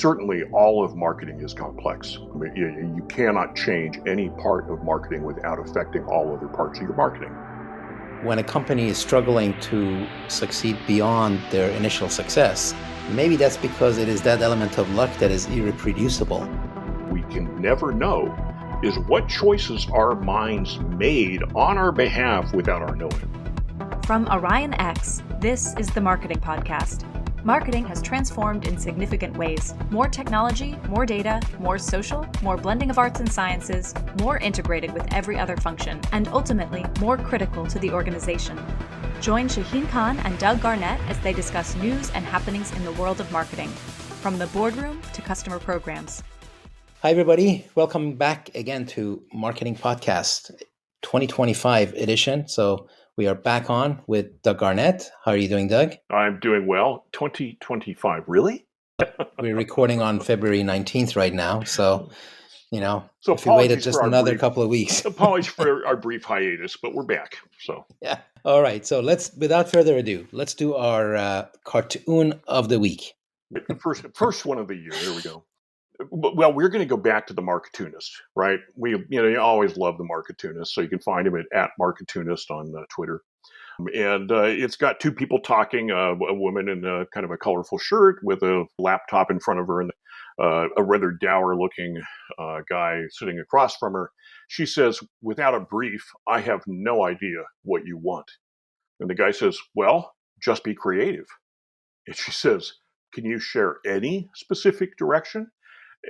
Certainly, all of marketing is complex. I mean, you cannot change any part of marketing without affecting all other parts of your marketing. When a company is struggling to succeed beyond their initial success, maybe that's because it is that element of luck that is irreproducible. We can never know is what choices our minds made on our behalf without our knowing. From Orion X, this is the Marketing Podcast. Marketing has transformed in significant ways. More technology, more data, more social, more blending of arts and sciences, more integrated with every other function, and ultimately more critical to the organization. Join Shaheen Khan and Doug Garnett as they discuss news and happenings in the world of marketing, from the boardroom to customer programs. Hi, everybody. Welcome back again to Marketing Podcast 2025 edition. So we are back on with Doug Garnett. How are you doing, Doug? I'm doing well. 2025, really? We're recording on February 19th right now. So, if we waited just another couple of weeks. Apologies for our brief hiatus, but we're back. So yeah. All right. So without further adu, let's do our cartoon of the week. First one of the year. There we go. Well, we're going to go back to the Marketunist, right? You always love the Marketunist, so you can find him at Marketunist on Twitter. And it's got two people talking, a woman in kind of a colorful shirt with a laptop in front of her, and a rather dour-looking guy sitting across from her. She says, "Without a brief, I have no idea what you want." And the guy says, "Well, just be creative." And she says, "Can you share any specific direction?"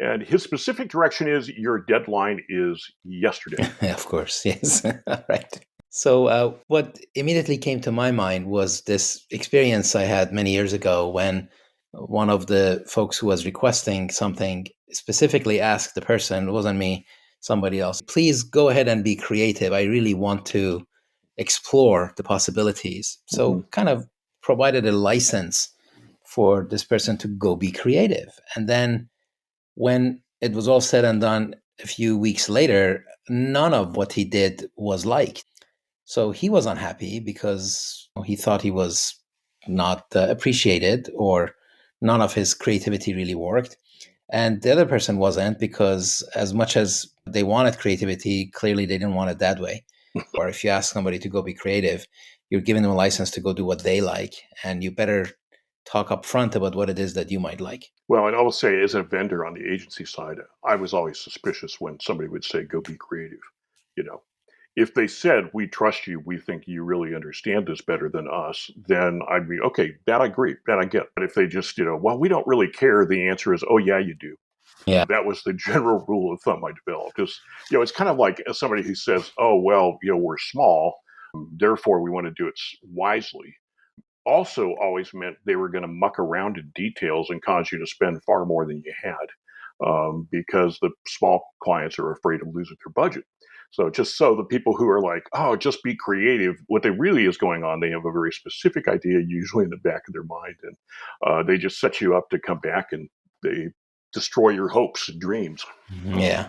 And his specific direction is your deadline is yesterday. Of course, yes. Right. So what immediately came to my mind was this experience I had many years ago when one of the folks who was requesting something specifically asked the person, it wasn't me, somebody else, "Please go ahead and be creative. I really want to explore the possibilities." So kind of provided a license for this person to go be creative. And then when it was all said and done a few weeks later, none of what he did was liked. So he was unhappy because he thought he was not appreciated, or none of his creativity really worked. And the other person wasn't, because as much as they wanted creativity, clearly they didn't want it that way. Or if you ask somebody to go be creative, you're giving them a license to go do what they like, and you better talk up front about what it is that you might like. Well, and I will say, as a vendor on the agency side, I was always suspicious when somebody would say, "Go be creative." If they said, "We trust you, we think you really understand this better than us," then I'd be, okay, that I agree, that I get. But if they just, "Well, we don't really care," the answer is, "Oh, yeah, you do." Yeah. That was the general rule of thumb I developed. It's kind of like somebody who says, "Oh, well, we're small, therefore we want to do it wisely." Also always meant they were going to muck around in details and cause you to spend far more than you had, because the small clients are afraid of losing their budget. So just so the people who are like, "Oh, just be creative," what they really is going on, they have a very specific idea, usually in the back of their mind, and they just set you up to come back and they destroy your hopes and dreams. Yeah.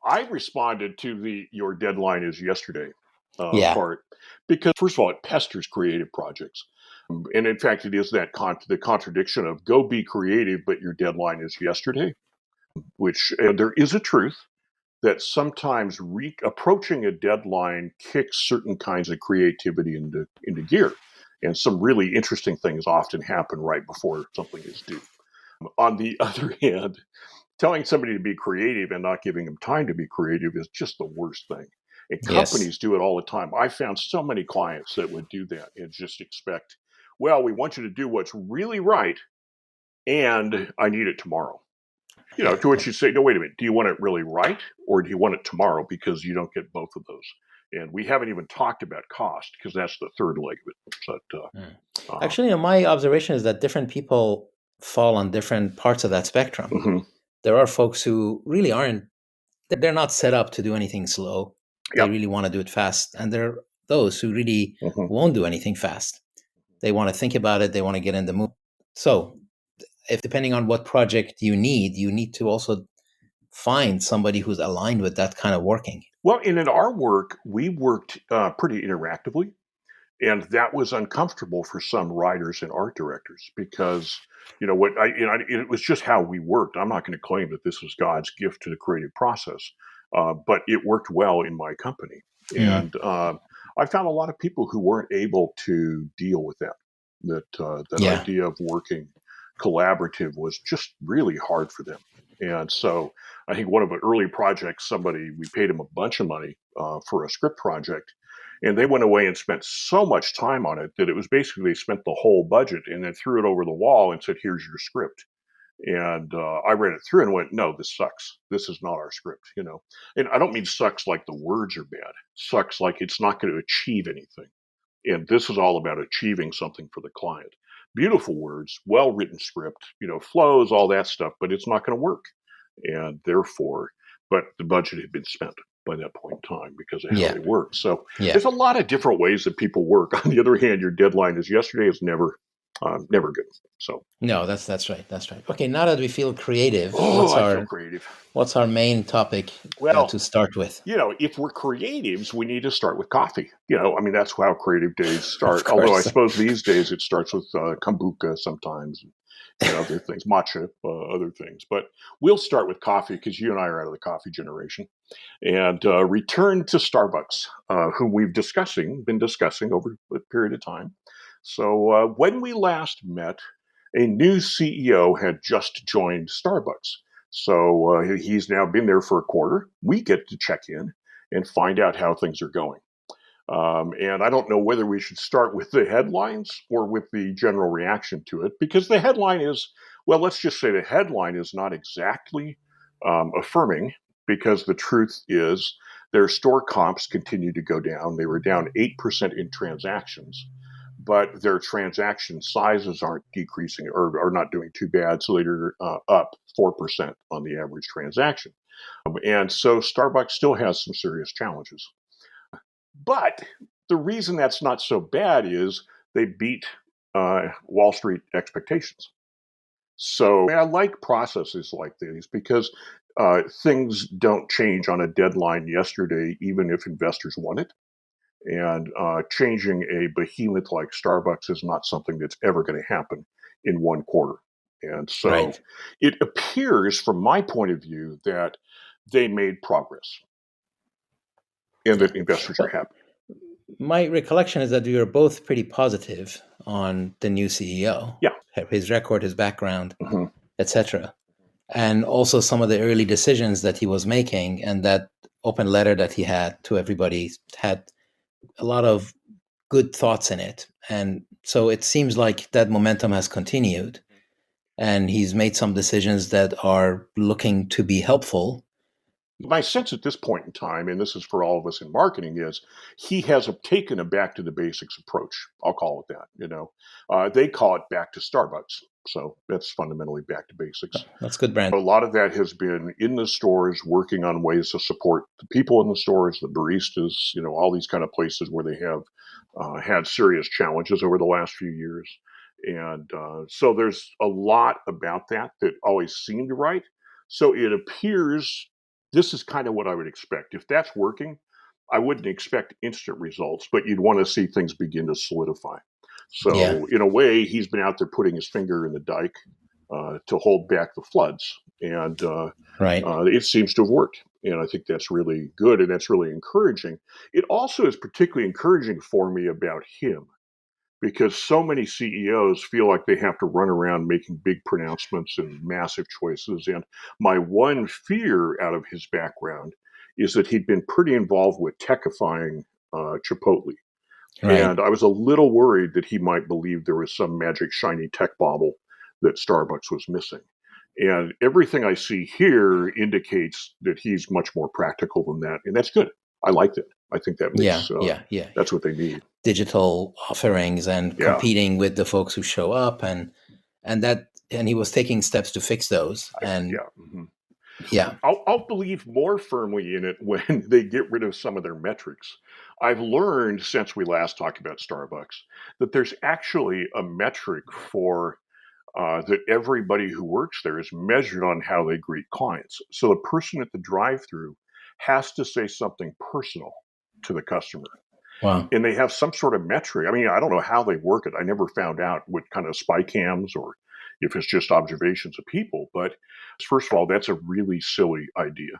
I responded to your deadline is yesterday part, because first of all, it pesters creative projects. And in fact, it is the contradiction of go be creative, but your deadline is yesterday, which there is a truth that sometimes approaching a deadline kicks certain kinds of creativity into gear. And some really interesting things often happen right before something is due. On the other hand, telling somebody to be creative and not giving them time to be creative is just the worst thing. And companies do it all the time. I found so many clients that would do that and just expect, "Well, we want you to do what's really right, and I need it tomorrow." To which you say, "No, wait a minute. Do you want it really right, or do you want it tomorrow?" Because you don't get both of those. And we haven't even talked about cost, because that's the third leg of it. But actually, my observation is that different people fall on different parts of that spectrum. Mm-hmm. There are folks who really they're not set up to do anything slow. They really want to do it fast. And there are those who really won't do anything fast. They want to think about it. They want to get in the mood. So if depending on what project you need to also find somebody who's aligned with that kind of working. Well, and in our work, we worked pretty interactively. And that was uncomfortable for some writers and art directors because, it was just how we worked. I'm not going to claim that this was God's gift to the creative process, but it worked well in my company. Mm. And I found a lot of people who weren't able to deal with that Yeah. idea of working collaborative was just really hard for them. And so I think one of the early projects, we paid them a bunch of money for a script project. And they went away and spent so much time on it that it was basically they spent the whole budget and then threw it over the wall and said, "Here's your script." And I read it through and went, "No, this sucks. This is not our script." And I don't mean sucks like the words are bad. Sucks like it's not going to achieve anything. And this is all about achieving something for the client. Beautiful words, well written script, flows, all that stuff, but it's not going to work. And therefore, but the budget had been spent by that point in time because of how they work. So there's a lot of different ways that people work. On the other hand, your deadline is yesterday is never good. So no, that's right. That's right. Okay, now that we feel creative, I feel creative. What's our main topic to start with? If we're creatives, we need to start with coffee. That's how creative days start. Although I suppose these days it starts with kombucha sometimes. And other things, matcha, other things. But we'll start with coffee because you and I are out of the coffee generation. And return to Starbucks, whom we've been discussing over a period of time. So when we last met, a new CEO had just joined Starbucks. So he's now been there for a quarter. We get to check in and find out how things are going. And I don't know whether we should start with the headlines or with the general reaction to it, because the headline is, well, let's just say the headline is not exactly affirming, because the truth is their store comps continue to go down. They were down 8% in transactions, but their transaction sizes aren't decreasing or are not doing too bad. So they're up 4% on the average transaction. And so Starbucks still has some serious challenges. But the reason that's not so bad is they beat Wall Street expectations. So I like processes like these because things don't change on a deadline yesterday, even if investors want it. And changing a behemoth like Starbucks is not something that's ever going to happen in one quarter. And so it appears, from my point of view, that they made progress and that investors are happy. My recollection is that we were both pretty positive on the new CEO. Yeah. His record, his background, etc. And also some of the early decisions that he was making, and that open letter that he had to everybody had a lot of good thoughts in it. And so it seems like that momentum has continued, and he's made some decisions that are looking to be helpful. My sense at this point in time, and this is for all of us in marketing, is he has taken a back to the basics approach. I'll call it that. They call it back to Starbucks. So that's fundamentally back to basics. That's good brand. A lot of that has been in the stores, working on ways to support the people in the stores, the baristas, all these kind of places where they have had serious challenges over the last few years. And so there's a lot about that always seemed right. So it appears this is kind of what I would expect. If that's working, I wouldn't expect instant results, but you'd want to see things begin to solidify. So in a way, he's been out there putting his finger in the dike to hold back the floods. And it seems to have worked. And I think that's really good, and that's really encouraging. It also is particularly encouraging for me about him, because so many CEOs feel like they have to run around making big pronouncements and massive choices. And my one fear out of his background is that he'd been pretty involved with techifying Chipotle. And I was a little worried that he might believe there was some magic shiny tech bauble that Starbucks was missing. And everything I see here indicates that he's much more practical than that. And that's good. I like that. I think that makes, that's what they need. Digital offerings and competing with the folks who show up, and he was taking steps to fix those. And I'll believe more firmly in it when they get rid of some of their metrics. I've learned since we last talked about Starbucks that there's actually a metric for that everybody who works there is measured on how they greet clients. So the person at the drive-through has to say something personal to the customer. Wow. And they have some sort of metric. I mean, I don't know how they work it. I never found out what kind of spy cams or if it's just observations of people. But first of all, that's a really silly idea.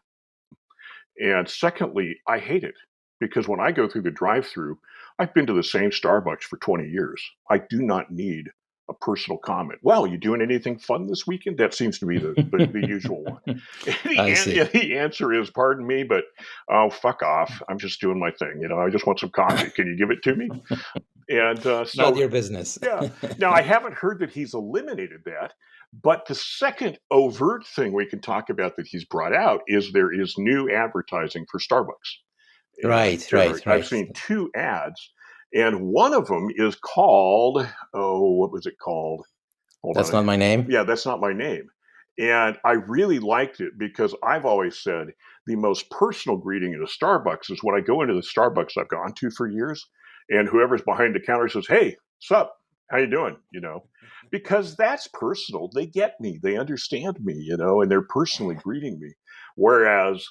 And secondly, I hate it because when I go through the drive-through, I've been to the same Starbucks for 20 years. I do not need a personal comment. Well, you doing anything fun this weekend? That seems to be the usual one. I see. And the answer is, pardon me, but oh, fuck off. I'm just doing my thing. I just want some coffee. Can you give it to me? And Not so, your business. yeah. Now, I haven't heard that he's eliminated that. But the second overt thing we can talk about that he's brought out is there is new advertising for Starbucks. And Right, right, I've right. seen two ads, and one of them is called, oh, what was it called? Hold That's on. not my name. Yeah, that's not my name. And I really liked it because I've always said the most personal greeting at a Starbucks is when I go into the Starbucks I've gone to for years, and whoever's behind the counter says, "Hey, sup? How you doing?" Because that's personal. They get me. They understand me. And they're personally greeting me. Whereas,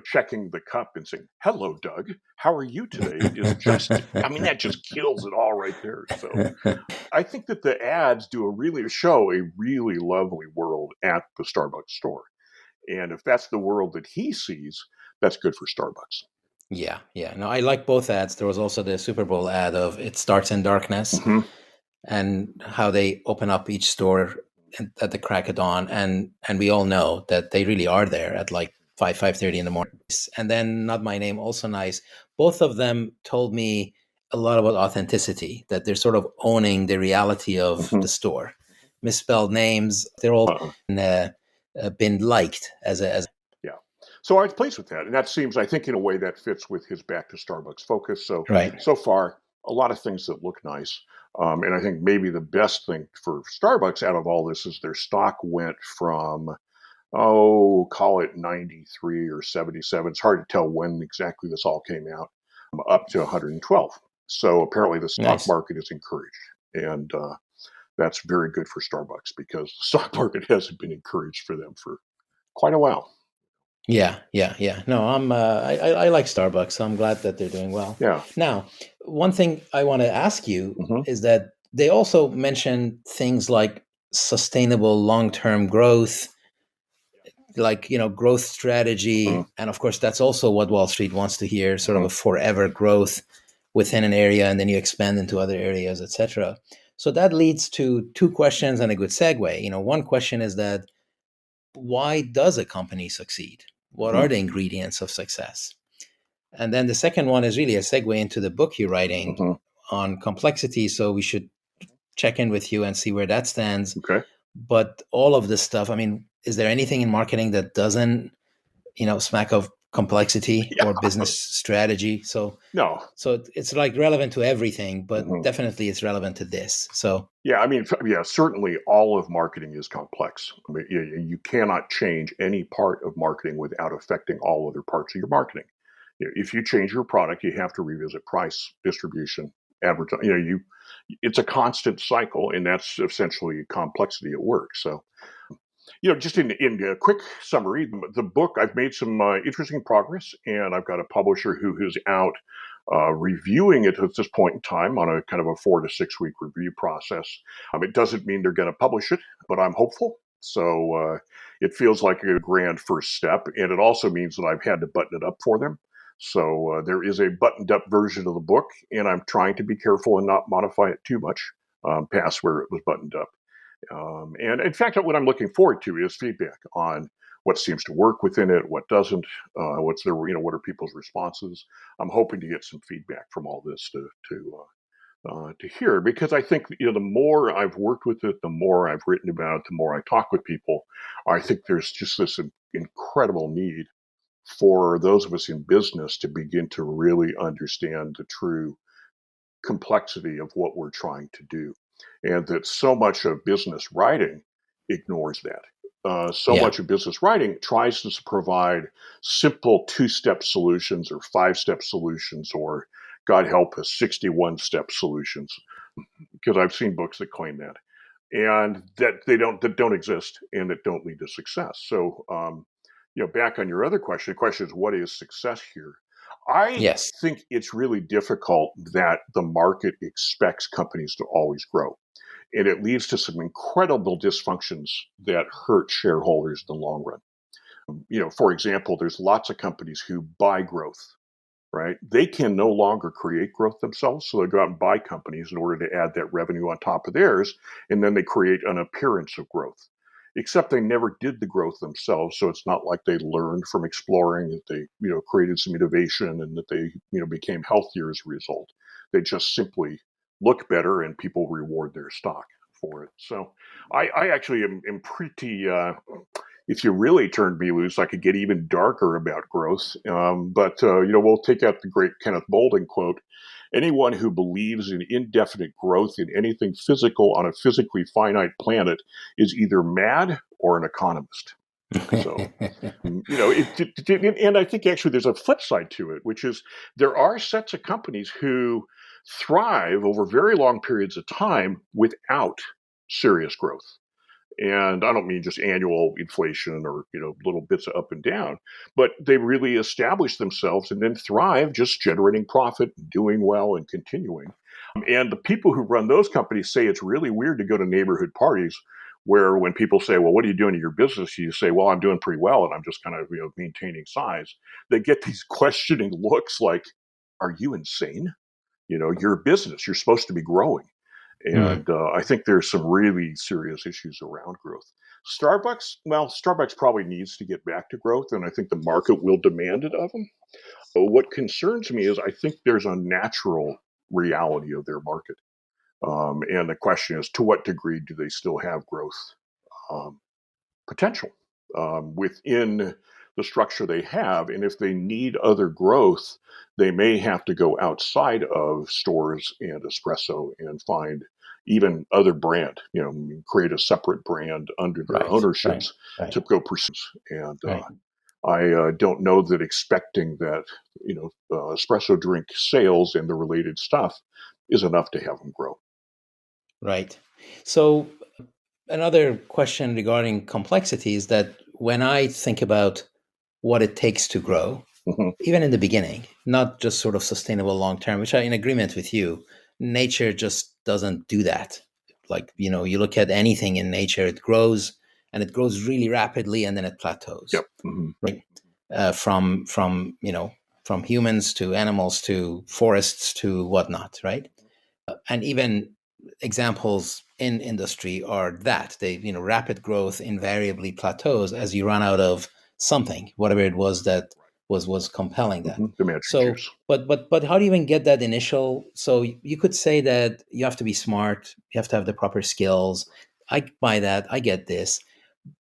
checking the cup and saying, "Hello, Doug. How are you today?" is just, I mean, that just kills it all right there. So I think that the ads show a really lovely world at the Starbucks store. And if that's the world that he sees, that's good for Starbucks. Yeah, yeah. No, I like both ads. There was also the Super Bowl ad of "It Starts in Darkness," Mm-hmm. and how they open up each store at the crack of dawn, and we all know that they really are there at like 5:30 in the morning. And then Not My Name, also nice. Both of them told me a lot about authenticity, that they're sort of owning the reality of Mm-hmm. the store. Misspelled names, they're all been liked as a Yeah. So I was pleased with that. And that seems, I think, in a way that fits with his back to Starbucks focus. right. So far, a lot of things that look nice. And I think maybe the best thing for Starbucks out of all this is their stock went from, call it 93 or 77. It's hard to tell when exactly this all came out, up to 112. So apparently the stock Nice. market is encouraged. And that's very good for Starbucks because the stock market hasn't been encouraged for them for quite a while. Yeah, yeah, yeah. No, I like Starbucks, so I'm glad that they're doing well. Yeah. Now, one thing I want to ask you Hmm. is that they also mention things like sustainable long-term growth, like, growth strategy, and of course that's also what Wall Street wants to hear, sort of Hmm. a forever growth within an area and then you expand into other areas, etc. So that leads to two questions and a good segue. One question is that why does a company succeed? What Hmm. are the ingredients of success? And then the second one is really a segue into the book you're writing Hmm. on complexity. So we should check in with you and see where that stands. Okay. But all of this stuff, I mean, is there anything in marketing that doesn't, smack of complexity Yeah. or business strategy? So No. it's like relevant to everything, but Hmm. definitely it's relevant to this. So Yeah. I mean, yeah, certainly all of marketing is complex. I mean, you cannot change any part of marketing without affecting all other parts of your marketing. If you change your product, you have to revisit price, distribution, advertising. It's a constant cycle, and that's essentially complexity at work. So, just in a quick summary, the book, I've made some interesting progress, and I've got a publisher who is out reviewing it at this point in time on a kind of a 4 to 6 week review process. It doesn't mean they're going to publish it, but I'm hopeful. So it feels like a grand first step, and it also means that I've had to button it up for them. So there is a buttoned up version of the book, and I'm trying to be careful and not modify it too much past where it was buttoned up. And in fact, what I'm looking forward to is feedback on what seems to work within it, what doesn't, what are people's responses. I'm hoping to get some feedback from all this to hear, because I think the more I've worked with it, the more I've written about it, the more I talk with people. I think there's just this incredible need for those of us in business to begin to really understand the true complexity of what we're trying to do. And that so much of business writing ignores that. So yeah, much of business writing tries to provide simple 2-step solutions or 5-step solutions or, God help us, 61-step solutions. Because I've seen books that claim that, and that don't exist and that don't lead to success. So, back on your other question, the question is, what is success here? I Yes. think it's really difficult that the market expects companies to always grow. And it leads to some incredible dysfunctions that hurt shareholders in the long run. For example, there's lots of companies who buy growth, right? They can no longer create growth themselves, so they go out and buy companies in order to add that revenue on top of theirs, and then they create an appearance of growth. Except they never did the growth themselves, so it's not like they learned from exploring that they, created some innovation and that they, became healthier as a result. They just simply look better, and people reward their stock for it. So I actually am pretty if you really turned me loose, I could get even darker about growth. But we'll take out the great Kenneth Bolden quote. Anyone who believes in indefinite growth in anything physical on a physically finite planet is either mad or an economist. So, and I think actually there's a flip side to it, which is there are sets of companies who thrive over very long periods of time without serious growth. And I don't mean just annual inflation or, little bits of up and down, but they really establish themselves and then thrive just generating profit, doing well, and continuing. And the people who run those companies say it's really weird to go to neighborhood parties where when people say, well, what are you doing in your business? You say, well, I'm doing pretty well and I'm just kind of, maintaining size. They get these questioning looks like, are you insane? You're a business. You're supposed to be growing. And I think there's some really serious issues around growth. Starbucks probably needs to get back to growth, and I think the market will demand it of them. But what concerns me is I think there's a natural reality of their market. And the question is, to what degree do they still have growth um, potential within the structure they have? And if they need other growth, they may have to go outside of stores and espresso and find even other brand, create a separate brand under their ownerships to go pursue. And I don't know that expecting that, espresso drink sales and the related stuff is enough to have them grow. Right. So another question regarding complexity is that when I think about what it takes to grow, even in the beginning, not just sort of sustainable long term, which I in agreement with you, nature just doesn't do that. Like, you look at anything in nature, it grows and it grows really rapidly and then it plateaus. Yep. Right. From humans to animals to forests to whatnot, right? And even examples in industry are that they, rapid growth invariably plateaus as you run out of something, whatever it was that was compelling that. The magic So, juice. but how do you even get that initial? So you could say that you have to be smart, you have to have the proper skills. I buy that, I get this,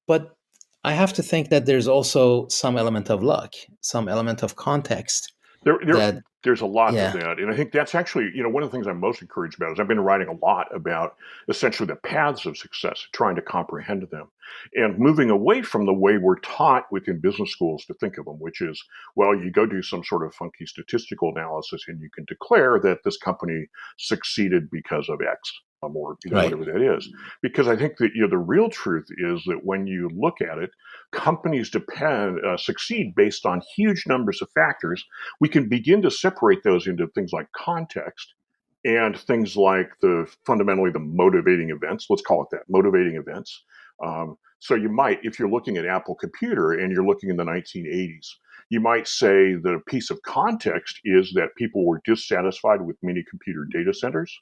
but I have to think that there's also some element of luck, some element of context. There's a lot of Yeah. that. And I think that's actually, one of the things I'm most encouraged about is I've been writing a lot about essentially the paths of success, trying to comprehend them and moving away from the way we're taught within business schools to think of them, which is, well, you go do some sort of funky statistical analysis and you can declare that this company succeeded because of X. Or whatever that is, because I think that the real truth is that when you look at it, companies succeed based on huge numbers of factors. We can begin to separate those into things like context and things like fundamentally the motivating events. Let's call it that, motivating events. So you might, if you're looking at Apple Computer and you're looking in the 1980s, you might say the piece of context is that people were dissatisfied with mini computer data centers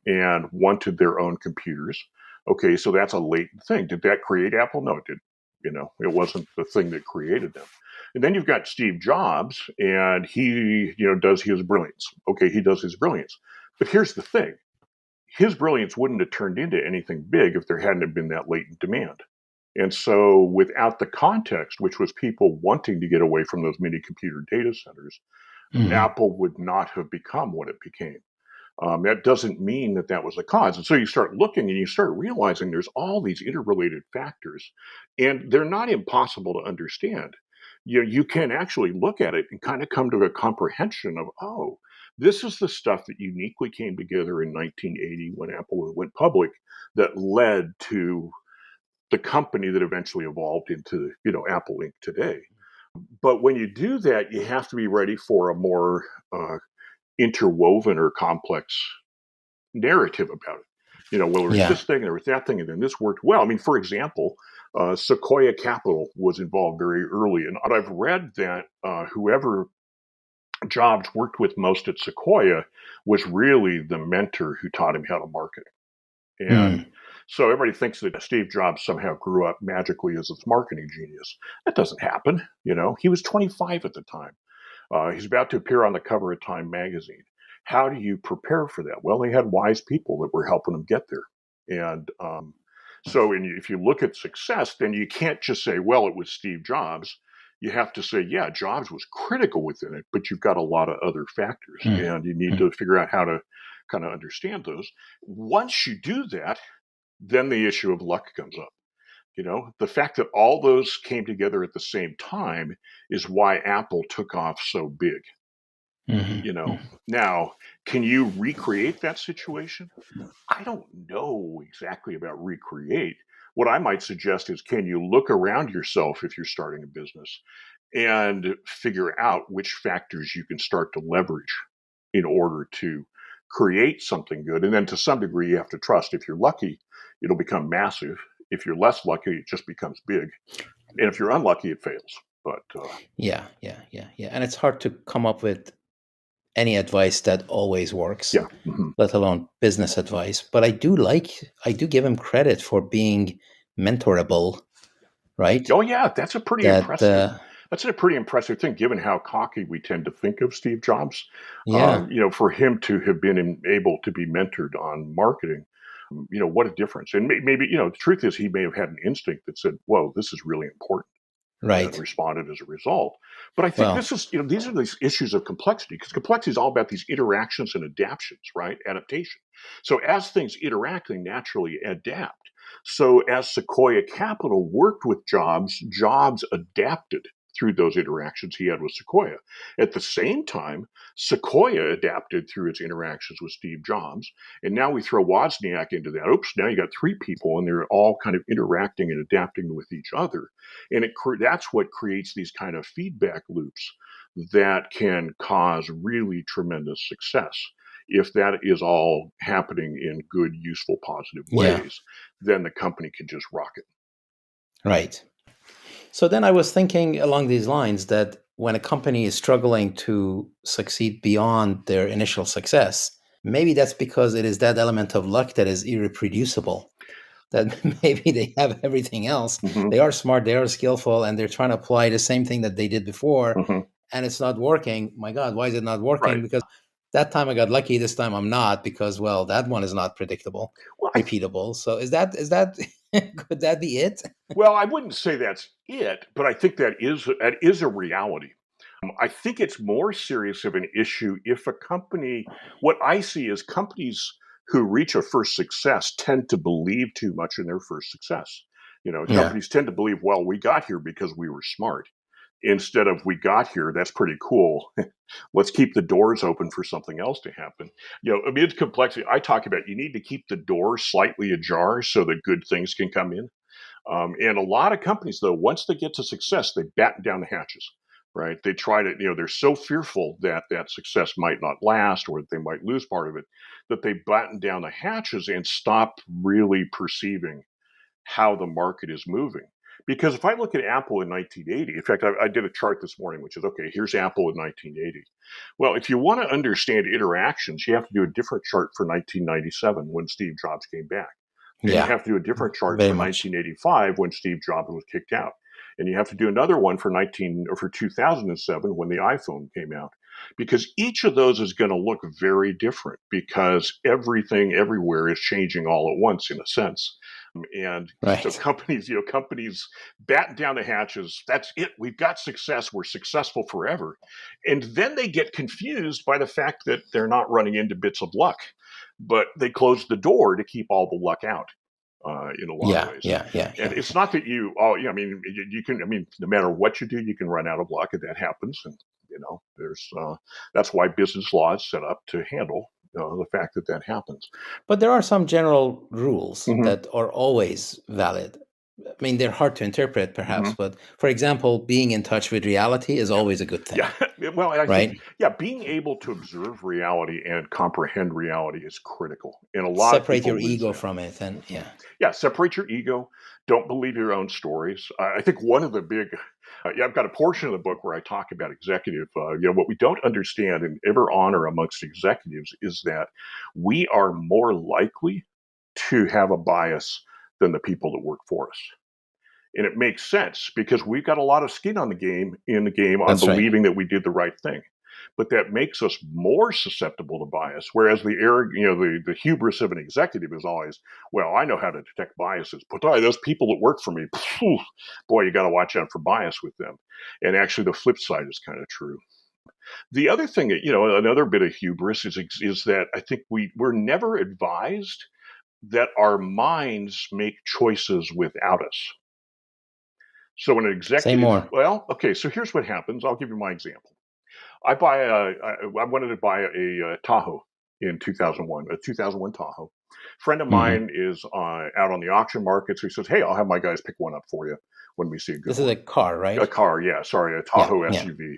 and wanted their own computers. Okay, so that's a latent thing. Did that create Apple? No, it didn't. It wasn't the thing that created them. And then you've got Steve Jobs, and he, does his brilliance. Okay, he does his brilliance. But here's the thing. His brilliance wouldn't have turned into anything big if there hadn't been that latent demand. And so without the context, which was people wanting to get away from those mini computer data centers, Apple would not have become what it became. That doesn't mean that was the cause. And so you start looking and you start realizing there's all these interrelated factors, and they're not impossible to understand. You can actually look at it and kind of come to a comprehension of, oh, this is the stuff that uniquely came together in 1980 when Apple went public that led to the company that eventually evolved into, Apple Inc. today. But when you do that, you have to be ready for a more interwoven or complex narrative about it. Well, there was Yeah. this thing, there was that thing, and then this worked well. I mean, for example, Sequoia Capital was involved very early, and I've read that whoever Jobs worked with most at Sequoia was really the mentor who taught him how to market. And Mm. so everybody thinks that Steve Jobs somehow grew up magically as this marketing genius. That doesn't happen. He was 25 at the time. He's about to appear on the cover of Time magazine. How do you prepare for that? Well, he had wise people that were helping him get there. And so if you look at success, then you can't just say, well, it was Steve Jobs. You have to say, yeah, Jobs was critical within it, but you've got a lot of other factors, Mm. and you need Mm. to figure out how to kind of understand those. Once you do that, then the issue of luck comes up. The fact that all those came together at the same time is why Apple took off so big. Mhm. Now, can you recreate that situation? I don't know exactly about recreate. What I might suggest is, can you look around yourself if you're starting a business and figure out which factors you can start to leverage in order to create something good? And then to some degree, you have to trust. If you're lucky, it'll become massive. If you're less lucky, it just becomes big. And if you're unlucky, it fails. But Yeah. And it's hard to come up with any advice that always works, yeah. Mm-hmm. let alone business advice. But I do give him credit for being mentorable, right? Oh yeah, that's a pretty That, impressive. That's a pretty impressive thing, given how cocky we tend to think of Steve Jobs. yeah, For him to have been able to be mentored on marketing, what a difference. And maybe, the truth is, he may have had an instinct that said, "Whoa, this is really important," and right. responded as a result. But I think Well, this is, these are these issues of complexity, because complexity is all about these interactions and adaptations, right? Adaptation. So as things interact, they naturally adapt. So as Sequoia Capital worked with Jobs, Jobs adapted through those interactions he had with Sequoia. At the same time, Sequoia adapted through its interactions with Steve Jobs. And now we throw Wozniak into that. Oops, now you got three people, and they're all kind of interacting and adapting with each other. And that's what creates these kind of feedback loops that can cause really tremendous success. If that is all happening in good, useful, positive yeah, ways, then the company can just rock it. right. So then I was thinking along these lines that when a company is struggling to succeed beyond their initial success, maybe that's because it is that element of luck that is irreproducible. That maybe they have everything else. Mm-hmm. They are smart, they are skillful, and they're trying to apply the same thing that they did before, Mm-hmm. and it's not working. My God, why is it not working? Right. Because that time I got lucky, this time I'm not, because well, that one is not predictable, Well, repeatable. So is that could that be it? I wouldn't say that's it, but I think that is a reality. I think it's more serious of an issue if a company. What I see is companies who reach a first success tend to believe too much in their first success. Yeah, Companies tend to believe, well, we got here because we were smart, instead of, we got here, that's pretty cool. Let's keep the doors open for something else to happen. Amid complexity, I talk about, you need to keep the door slightly ajar so that good things can come in. And a lot of companies, though, once they get to success, they batten down the hatches, right? They try to, they're so fearful that that success might not last, or that they might lose part of it, that they batten down the hatches and stop really perceiving how the market is moving. Because if I look at Apple in 1980, in fact, I did a chart this morning, which is, okay, here's Apple in 1980. Well, if you want to understand interactions, you have to do a different chart for 1997, when Steve Jobs came back. And you yeah, have to do a different chart very for much. 1985, when Steve Jobs was kicked out. And you have to do another one for 2007, when the iPhone came out. Because each of those is going to look very different, because everything everywhere is changing all at once, in a sense. And so Right. companies batten down the hatches. That's it. We've got success. We're successful forever. And then they get confused by the fact that they're not running into bits of luck, but they close the door to keep all the luck out. In a lot of Yeah, ways. yeah, yeah, And yeah. it's not that you can, no matter what you do, you can run out of luck, and that happens. And, there's, that's why business law is set up to handle the fact that that happens. But there are some general rules Mm-hmm. that are always valid. I mean, they're hard to interpret, perhaps, but for example, being in touch with reality is always a good thing. Yeah, well, and I right? think, being able to observe reality and comprehend reality is critical. And a lot of Separate people your lose ego that. from it, and Yeah, separate your ego. Don't believe your own stories. I think one of the big, I've got a portion of the book where I talk about executive. What we don't understand and ever honor amongst executives is that we are more likely to have a bias than the people that work for us. And it makes sense because we've got a lot of skin on the game on That's right. believing that we did the right thing. But that makes us more susceptible to bias. Whereas the hubris of an executive is always, well, I know how to detect biases. But those people that work for me, phew, boy, you got to watch out for bias with them. And actually, the flip side is kind of true. The other thing that, another bit of hubris is that I think we're never advised that our minds make choices without us. So when an Say executive, more. well, okay, so here's what happens. I'll give you my example. I wanted to buy a Tahoe in 2001, a 2001 Tahoe. Friend of mine is out on the auction market, so he says, "Hey, I'll have my guys pick one up for you when we see a good This is one." a car, right? A car, yeah, sorry, a Yeah, Tahoe yeah, SUV,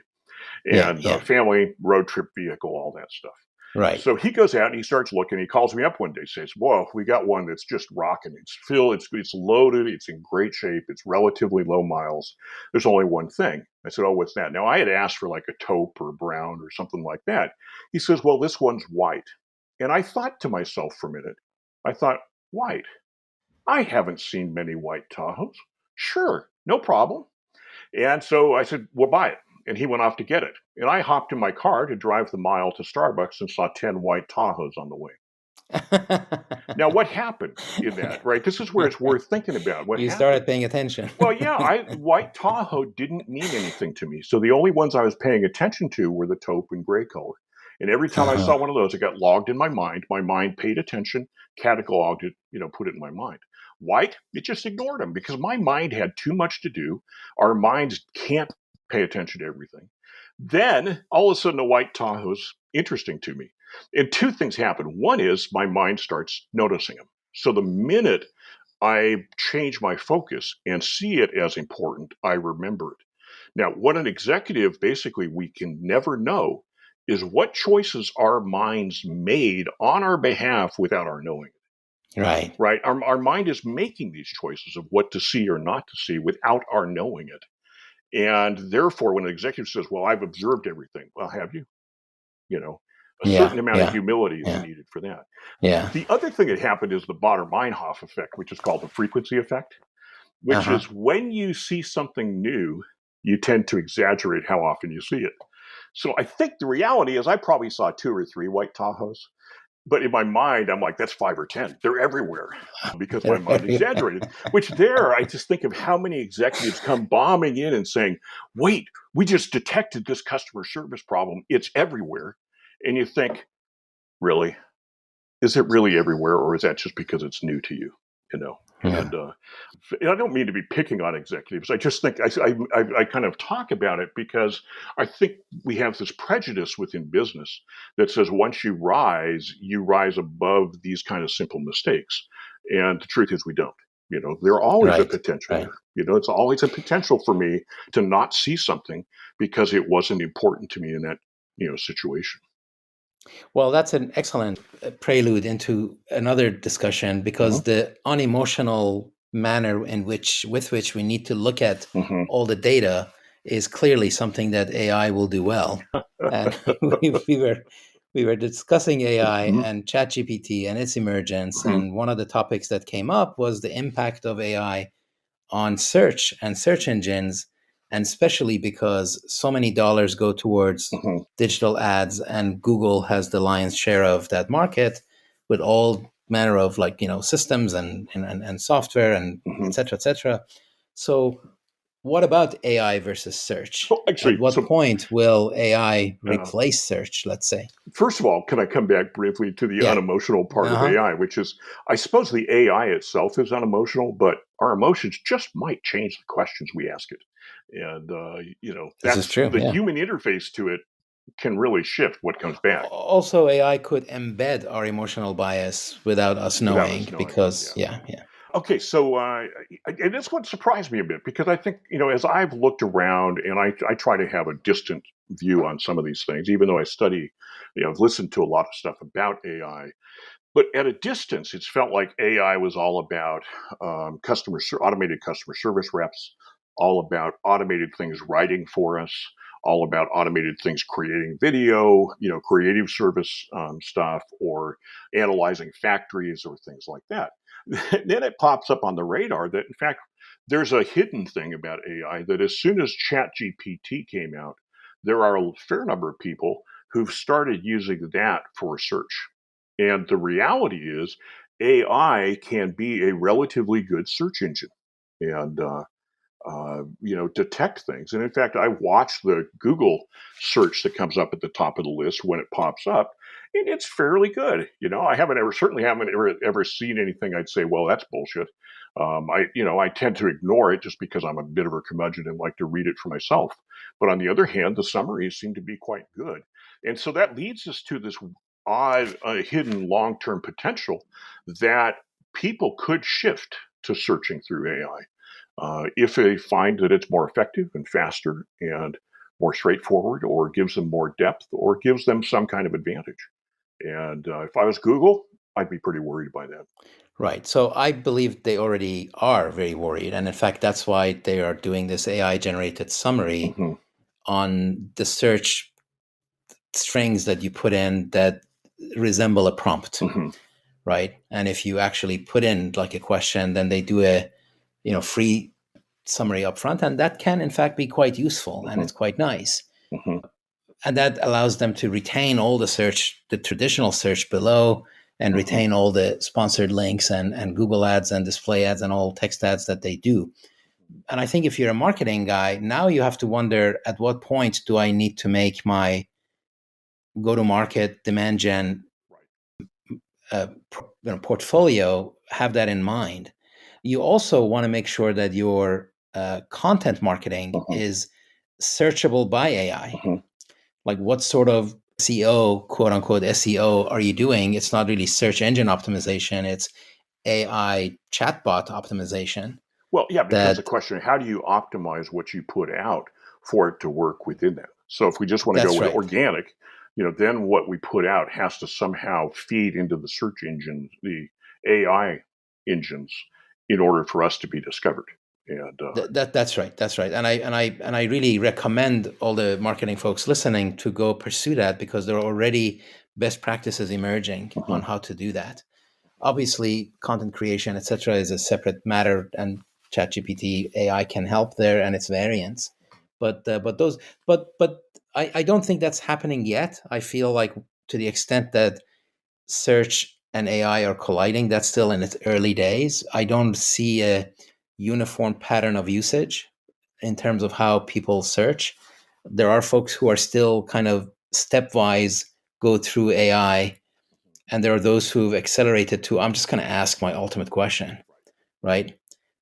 yeah, and yeah. family road trip vehicle, all that stuff. Right. So he goes out and he starts looking. He calls me up one day, says, "Whoa, we got one that's just rocking. It's filled. It's loaded. It's in great shape. It's relatively low miles. There's only one thing." I said, "Oh, what's that?" Now I had asked for like a taupe or a brown or something like that. He says, "Well, this one's white." And I thought to myself for a minute. I thought, white? I haven't seen many white Tahoes. Sure, no problem. And so I said, "We'll buy it." And he went off to get it. And I hopped in my car to drive the mile to Starbucks and saw 10 white Tahoes on the way. Now, what happened in that, right? This is where it's worth thinking about. What You happened? started paying attention. Well, yeah, white Tahoe didn't mean anything to me. So the only ones I was paying attention to were the taupe and gray color. And every time I saw one of those, it got logged in my mind. My mind paid attention, cataloged it, put it in my mind. White, it just ignored them because my mind had too much to do. Our minds can't pay attention to everything. Then all of a sudden, the white Tahoe's interesting to me. And two things happen. One is my mind starts noticing them. So the minute I change my focus and see it as important, I remember it. Now, what an executive basically we can never know is what choices our minds made on our behalf without our knowing it. Right. Right? Our mind is making these choices of what to see or not to see without our knowing it. And therefore, when an executive says, "Well, I've observed everything," well, have you? A certain amount of humility is needed for that. Yeah. The other thing that happened is the Baader-Meinhof effect, which is called the frequency effect, which is when you see something new, you tend to exaggerate how often you see it. So I think the reality is I probably saw 2 or 3 white Tahoes, but in my mind, I'm like, that's 5 or 10. They're everywhere because my mind exaggerated, which I just think of how many executives come bombing in and saying, "Wait, we just detected this customer service problem. It's everywhere." And you think, really? Is it really everywhere, or is that just because it's new to you? And I don't mean to be picking on executives. I just think I kind of talk about it because I think we have this prejudice within business that says once you rise above these kind of simple mistakes. And the truth is we don't. There always a potential Right. there. It's always a potential for me to not see something because it wasn't important to me in that situation. Well, that's an excellent prelude into another discussion because the unemotional manner with which we need to look at all the data is clearly something that AI will do well. And we were discussing AI and ChatGPT and its emergence, and one of the topics that came up was the impact of AI on search and search engines, and especially because so many dollars go towards digital ads, and Google has the lion's share of that market with all manner of systems and software and et cetera, et cetera. So what about AI versus search? Actually, At what point will AI replace search, let's say? First of all, can I come back briefly to the unemotional part of AI, which is, I suppose the AI itself is unemotional, but our emotions just might change the questions we ask it. And, This is true. The human interface to it can really shift what comes back. Also, AI could embed our emotional bias without us knowing, because, Okay, so and this one surprised me a bit because I think, as I've looked around and I try to have a distant view on some of these things, even though I study, I've listened to a lot of stuff about AI. But at a distance, it's felt like AI was all about automated customer service reps, all about automated things writing for us, all about automated things creating video, creative service stuff, or analyzing factories or things like that. Then it pops up on the radar that, in fact, there's a hidden thing about AI that as soon as ChatGPT came out, there are a fair number of people who've started using that for search. And the reality is, AI can be a relatively good search engine and, detect things. And in fact, I watch the Google search that comes up at the top of the list when it pops up, and it's fairly good. I certainly haven't ever seen anything I'd say, well, that's bullshit. I tend to ignore it just because I'm a bit of a curmudgeon and like to read it for myself. But on the other hand, the summaries seem to be quite good. And so that leads us to this odd, hidden long-term potential that people could shift to searching through AI. If they find that it's more effective and faster and more straightforward, or gives them more depth, or gives them some kind of advantage. And if I was Google, I'd be pretty worried by that. Right. So I believe they already are very worried. And in fact, that's why they are doing this AI generated summary Mm-hmm. on the search strings that you put in that resemble a prompt. Mm-hmm. Right. And if you actually put in like a question, then they do a free summary up front. And that can, in fact, be quite useful. Mm-hmm. And it's quite nice. Mm-hmm. And that allows them to retain all the traditional search below, and Mm-hmm. retain all the sponsored links and Google ads and display ads and all text ads that they do. And I think if you're a marketing guy, now you have to wonder, at what point do I need to make my go-to-market demand gen portfolio have that in mind? You also want to make sure that your content marketing Mm-hmm. is searchable by AI. Mm-hmm. Like, what sort of SEO, quote unquote SEO, are you doing? It's not really search engine optimization, it's AI chatbot optimization. Well, yeah, becomes a question of how do you optimize what you put out for it to work within that. So if we just want to go That's with right. organic, then what we put out has to somehow feed into the search engines, the AI engines, in order for us to be discovered. And That's right. That's right. And I really recommend all the marketing folks listening to go pursue that, because there are already best practices emerging on how to do that. Obviously, content creation, etc., is a separate matter, and ChatGPT AI can help there and its variants. But I don't think that's happening yet. I feel like, to the extent that search and AI are colliding, that's still in its early days. I don't see a uniform pattern of usage in terms of how people search. There are folks who are still kind of stepwise go through AI, and there are those who've accelerated to, I'm just going to ask my ultimate question, right?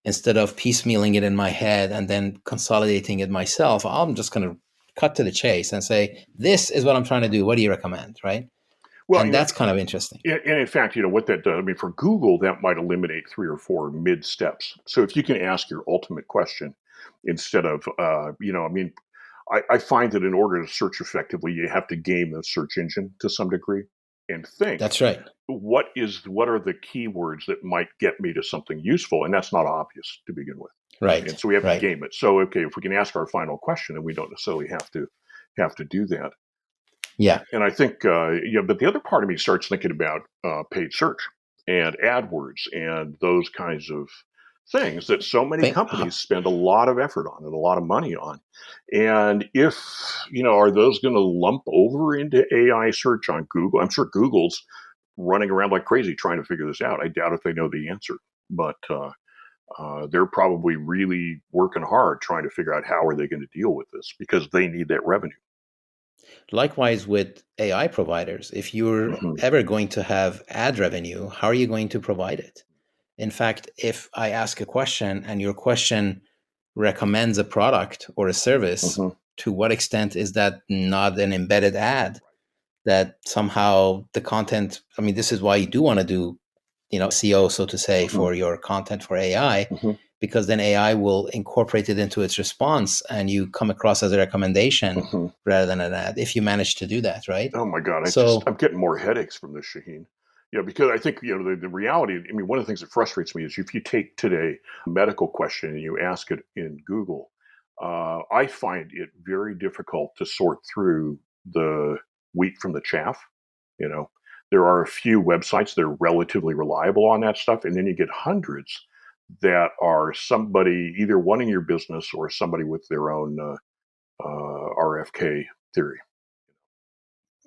Instead of piecemealing it in my head and then consolidating it myself, I'm just going to cut to the chase and say, this is what I'm trying to do. What do you recommend, right? well, And that's kind of interesting. and in fact, what that does, I mean, for Google, that might eliminate 3 or 4 mid steps. So if you can ask your ultimate question instead of, I mean, I find that in order to search effectively, you have to game the search engine to some degree and think, That's right. what are the keywords that might get me to something useful? And that's not obvious to begin with. Right. And so we have to Right. game it. So, okay, if we can ask our final question, then we don't necessarily have to do that. Yeah. And I think, but the other part of me starts thinking about paid search and AdWords and those kinds of things that so many companies spend a lot of effort on and a lot of money on. And if, are those going to lump over into AI search on Google? I'm sure Google's running around like crazy trying to figure this out. I doubt if they know the answer, but they're probably really working hard trying to figure out how are they going to deal with this, because they need that revenue. Likewise with AI providers, if you're ever going to have ad revenue, how are you going to provide it? In fact, if I ask a question and your question recommends a product or a service, to what extent is that not an embedded ad that somehow the content, I mean, this is why you do want to do SEO, so to say, Mm-hmm. for your content for AI, Mm-hmm. because then AI will incorporate it into its response and you come across as a recommendation Mm-hmm. rather than an ad, if you manage to do that, right? Oh my God, So, I'm getting more headaches from this, Shaheen. Because I think the reality. I mean, one of the things that frustrates me is if you take today a medical question and you ask it in Google, I find it very difficult to sort through the wheat from the chaff. You know, there are a few websites that are relatively reliable on that stuff, and then you get hundreds that are somebody either wanting your business or somebody with their own RFK theory.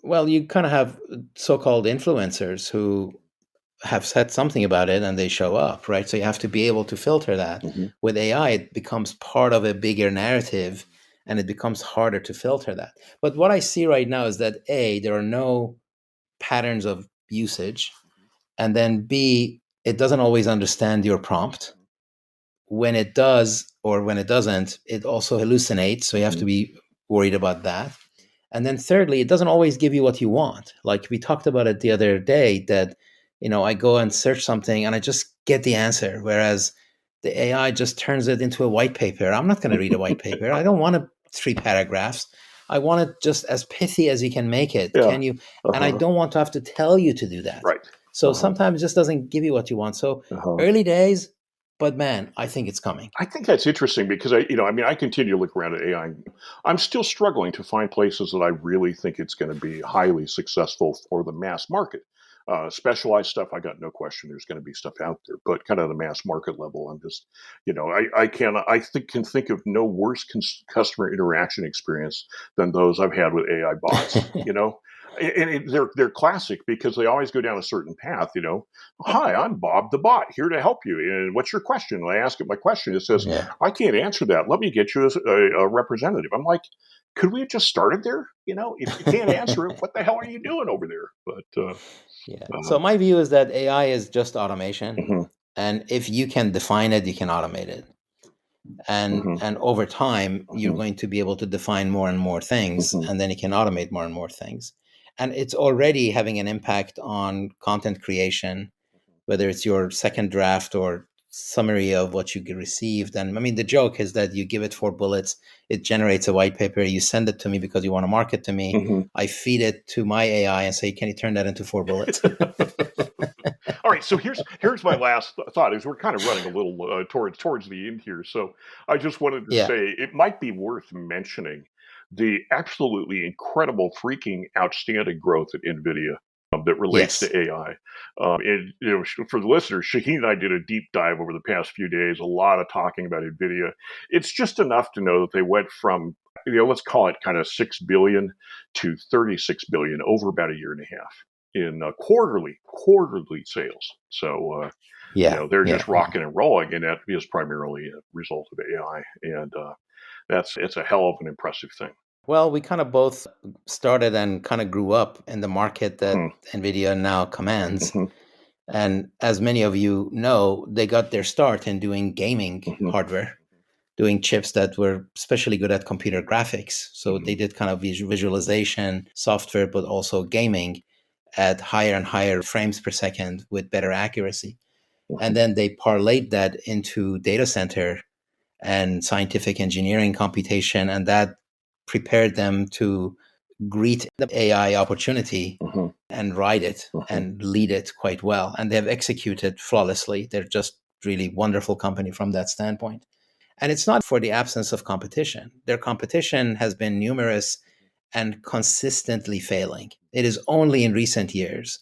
well, you kind of have so-called influencers who have said something about it and they show up, right? So you have to be able to filter that. Mm-hmm. With AI, it becomes part of a bigger narrative and it becomes harder to filter that. But what I see right now is that A, there are no patterns of usage, and then B, it doesn't always understand your prompt. When it does or when it doesn't, it also hallucinates. So you have to be worried about that. And then thirdly, it doesn't always give you what you want. Like we talked about it the other day that, I go and search something and I just get the answer. Whereas the AI just turns it into a white paper. I'm not going to read a white paper. I don't want 3 paragraphs. I want it just as pithy as you can make it. Yeah. Can you? And I Uh-huh. don't want to have to tell you to do that. Right. So Uh-huh. sometimes it just doesn't give you what you want. So Uh-huh. early days, but man, I think it's coming. I think that's interesting because I continue to look around at AI. I'm still struggling to find places that I really think it's going to be highly successful for the mass market. Specialized stuff, I got no question. There's going to be stuff out there, but kind of the mass market level, I'm just, can think of no worse customer interaction experience than those I've had with AI bots. They're classic because they always go down a certain path. Hi, I'm Bob the bot, here to help you. And what's your question? And I ask it my question. It says, Yeah. I can't answer that. Let me get you a representative. I'm like, could we have just started there? If you can't answer it, what the hell are you doing over there? But Yeah. uh, So my view is that AI is just automation. mhm, And if you can define it, you can automate it. mhm, And over time, you're mhm, going to be able to define more and more things, mhm, and then you can automate more and more things. And it's already having an impact on content creation, whether it's your second draft or summary of what you received. And I mean, the joke is that you give it 4 bullets, it generates a white paper, you send it to me because you want to market to me. mhm. I feed it to my AI and say, can you turn that into 4 bullets? All right, so here's my last thought. Is we're kind of running a little towards the end here, so I just wanted to Yeah. say it might be worth mentioning the absolutely incredible, freaking outstanding growth at Nvidia that relates Yes. to AI. For the listeners, Shaheen and I did a deep dive over the past few days. A lot of talking about Nvidia. It's just enough to know that they went from let's call it kind of 6 billion to 36 billion over about a year and a half in quarterly sales. So Yeah. they're Yeah. just rocking and rolling, and that is primarily a result of AI, and it's a hell of an impressive thing. Well, we kind of both started and kind of grew up in the market that Hmm. NVIDIA now commands. Hmm. And as many of you know, they got their start in doing gaming Hmm. hardware, doing chips that were especially good at computer graphics. So Hmm. they did kind of visualization software, but also gaming at higher and higher frames per second with better accuracy. And then they parlayed that into data center and scientific engineering computation, and that prepared them to greet the AI opportunity Hmm. and ride it Hmm. and lead it quite well. And they have executed flawlessly. They're just really wonderful company from that standpoint. And it's not for the absence of competition. Their competition has been numerous and consistently failing. It is only in recent years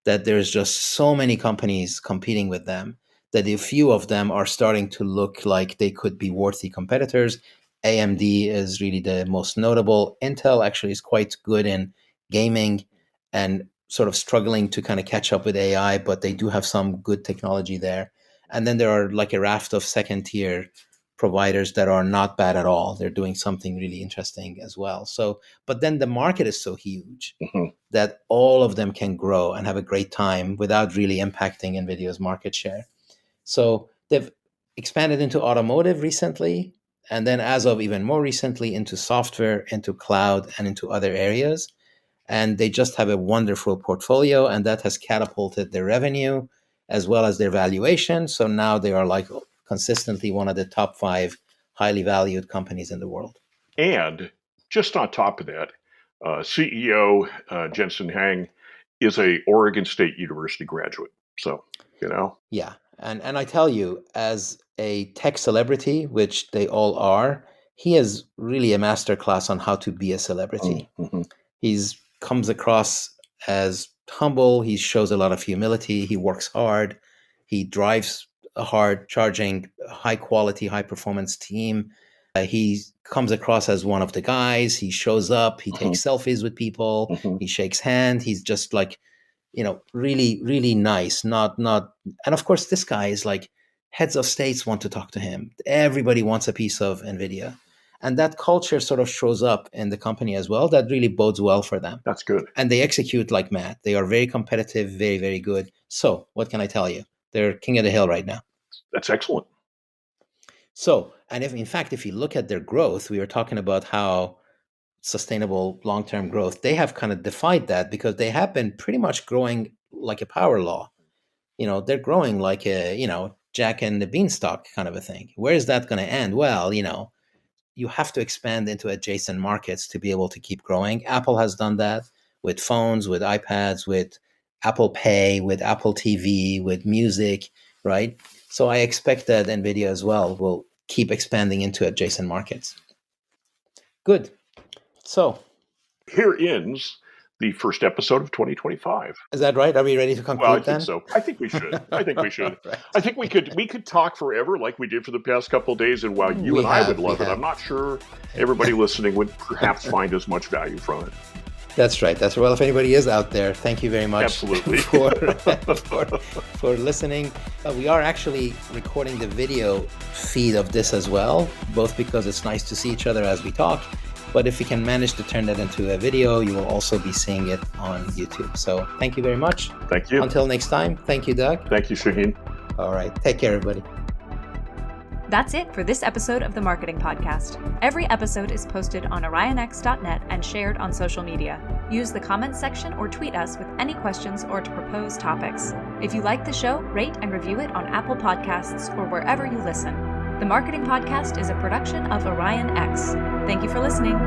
that there's just so many companies competing with them that a few of them are starting to look like they could be worthy competitors. AMD is really the most notable. Intel actually is quite good in gaming and sort of struggling to kind of catch up with AI, but they do have some good technology there. And then there are like a raft of second tier providers that are not bad at all. They're doing something really interesting as well. So, but then the market is so huge Hmm. that all of them can grow and have a great time without really impacting NVIDIA's market share. So they've expanded into automotive recently, and then as of even more recently into software, into cloud, and into other areas. And they just have a wonderful portfolio, and that has catapulted their revenue as well as their valuation. So now they are like consistently one of the top 5 highly valued companies in the world. And just on top of that, CEO Jensen Huang is a Oregon State University graduate. So, Yeah. And I tell you, as a tech celebrity, which they all are, he is really a masterclass on how to be a celebrity. Mm-hmm. He's comes across as humble. He shows a lot of humility. He works hard. He drives a hard charging, high quality, high performance team. He comes across as one of the guys. He shows up. He takes selfies with people. He shakes hands. He's just like, really, really nice. Not, and of course, this guy is like heads of states want to talk to him. Everybody wants a piece of Nvidia. And that culture sort of shows up in the company as well. That really bodes well for them. That's good. And they execute like mad. They are very competitive, very, very good. So what can I tell you? They're king of the hill right now. That's excellent. So, and if you look at their growth, we were talking about how sustainable long-term growth, they have kind of defied that because they have been pretty much growing like a power law. They're growing like a, Jack and the Beanstalk kind of a thing. Where is that going to end? Well, you have to expand into adjacent markets to be able to keep growing. Apple has done that with phones, with iPads, with Apple Pay, with Apple TV, with music, right? So I expect that Nvidia as well will keep expanding into adjacent markets. Good. So here ends the first episode of 2025. Is that right? Are we ready to conclude? Well, I think so. I think we should. Right. I think we could talk forever like we did for the past couple of days, and while you and I would love it, I'm not sure everybody listening would perhaps find as much value from it. That's right. Well, if anybody is out there, thank you very much Absolutely. for listening. We are actually recording the video feed of this as well, both because it's nice to see each other as we talk, but if we can manage to turn that into a video, you will also be seeing it on YouTube. So thank you very much. Thank you. Until next time. Thank you, Doug. Thank you, Shaheen. All right. Take care, everybody. That's it for this episode of the Marketing Podcast. Every episode is posted on orionx.net and shared on social media. Use the comments section or tweet us with any questions or to propose topics. If you like the show, rate and review it on Apple Podcasts or wherever you listen. The Marketing Podcast is a production of Orion X. Thank you for listening.